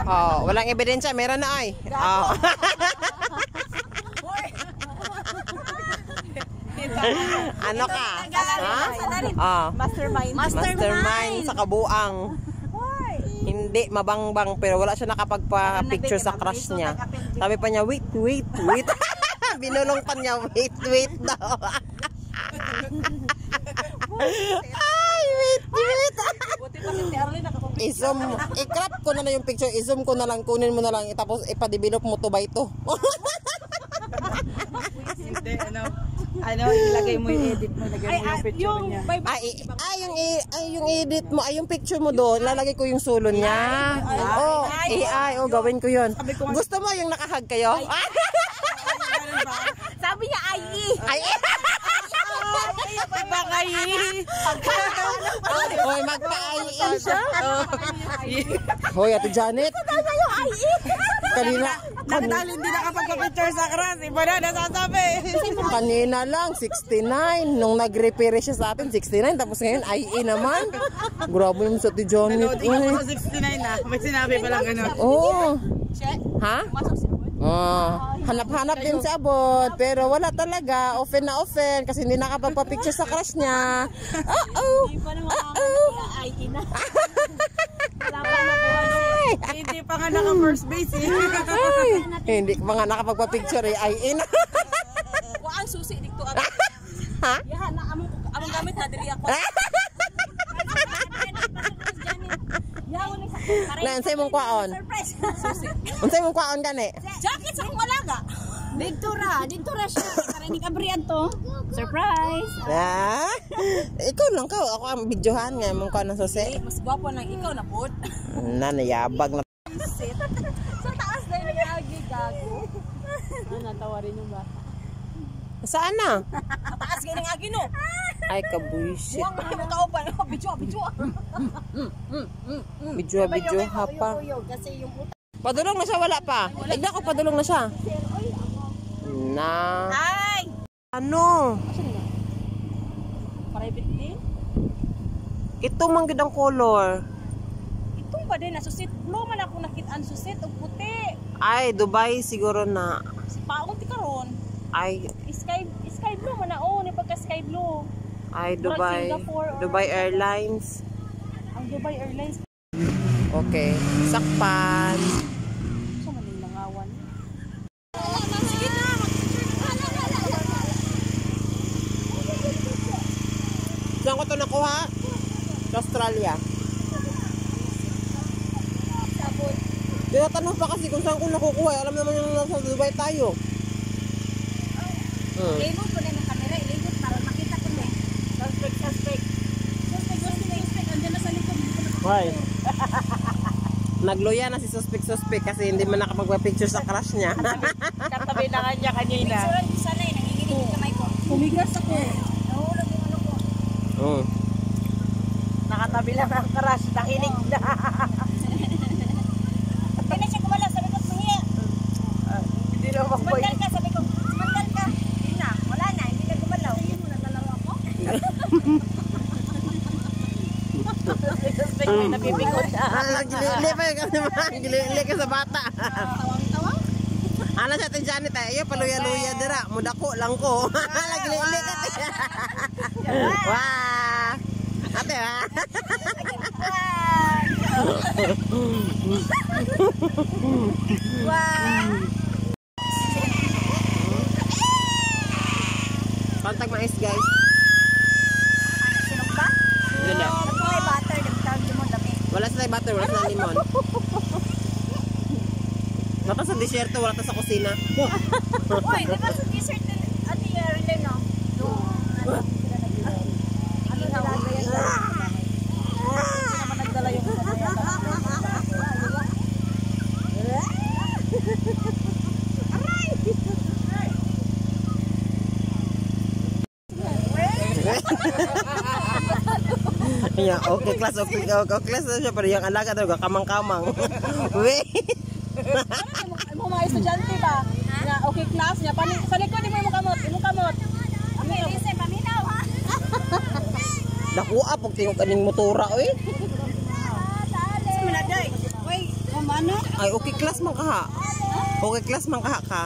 Oh, walang ebidensya, meron na ay. Oh. Ano ka? Ha? Mastermind sa kabuang. Hindi mabangbang pero wala siya nakapagpa-picture sa crush niya. Sabi pa niya, wait. Binulong pa niya, wait daw. Ay, wait. I-crop ko na yung picture, i-zoom ko na lang, kunin mo na lang, tapos ipa-develop mo to ba ito? Hindi, ilagay mo yung edit mo, lagay mo yung picture niya. Yung edit mo, yung picture mo doon, lalagay ko yung solo niya. AI, gawin ko yun. Gusto mo yung nakahag kayo? Sabi niya, Hoy, magpa-ai siya. Hoy, Ate Janet. Kanina. Dahil hindi nakapagpa-picture sa crush, iba na nasasabi. Kanina lang, 69. Nung nag-repair siya sa atin, 69. Tapos ngayon, ai naman. Grabe naman sa Ate Janet. Tingnan mo sa 69 na. May sinabi palang gano'n. Oo. Ha? Hanap-hanap din sa abot, pero wala talaga, offen kasi hindi nakapagpa-picture sa crush niya. Hindi pa nga naka first base eh. Hindi pa nga nakapagpa-picture eh, ay ina. Kuan susi dito Ha? Yaha na among gamit na diri ako. Unsay mong kwaon? Unsay mong kwaon gani? Jacket sa akong alaga. Dito ra siya. Karinig abrian to. Surprise. Ikaw lang ka. Ako ang videohan nga mong kwaon ng susi. Mas gwapo nang ikaw na pod. Nanayabag na. Sa taas na yung agi gago. Natawa rin yung bata. Saan na? Sa taas ganing agi no. Ay, kabuisit. Huwag mo kaupan. Video ha pa. Padulong na siya, wala pa. Tignan ko, padulong na siya. Ay! Ano? Private din? Itong manggid ang color. Itong ba din? Nasusit. Blue man ako nakitaan susit o puti. Ay, Dubai siguro na. Paong ti karon. Ay, Sky blue man na. Ni pagka sky blue. ay, Dubai Airlines. Ang Dubai Airlines. Okay. Sakpan. Sa maning langawan. Sige na. Saan ko ito nakuha? Sa Australia. Tinatanong pa kasi kung saan ko nakukuha. Alam naman yung nasa Dubai tayo. Ilibot ko na yung camera. Ilibot para makita ko na. Suspect. Andiyan na sa likod. Why? Nagloya na si suspect kasi hindi man nakapagpa-picture sa crush niya. Katabi na nga niya kanina. Picturean ko sana nanginginig yung kamay ko. Humigas ako. Nahulog yung ano ko. Nakatabi lang ang crush. Nakinig na. Hindi na siya kumala. Sabi ko, mahiya. Hindi na maboy. Sumandal ka. Sabi ko, sumandal ka. Hindi na. Wala na. Hindi na gumalaw. Hindi mo naglalaro ako. Suspect may napipikot. Gili ka sa bata. Tawang-tawang. Ano siya ito Janet ay? Ayaw paluya-luya dira. Mudako lang ko. Gili ka. Wah. Ate ha? Wow. Pantag mais guys. Sinong ba? Ganda. May butter. Dami mo dami. Wala sa butter, wala sa limon. Wala sa desierto, wala sa kusina. Uy, di ba sa dessert din? Ano yung rin no? Ano nilagay yan? Hindi naman nagdala yung Yeah, okay class na siya pero yung alaga daw kamang-kamang. Wait. Mo mga estudyante ba? Na okay class niya. Sa likod mo yung kamot. Okay, listen, paminaw ha. Nakuha pag tingog kaning motora oy. Dali. Uy, ano? Ay, okay class man kaha. Okay class man kaha ka.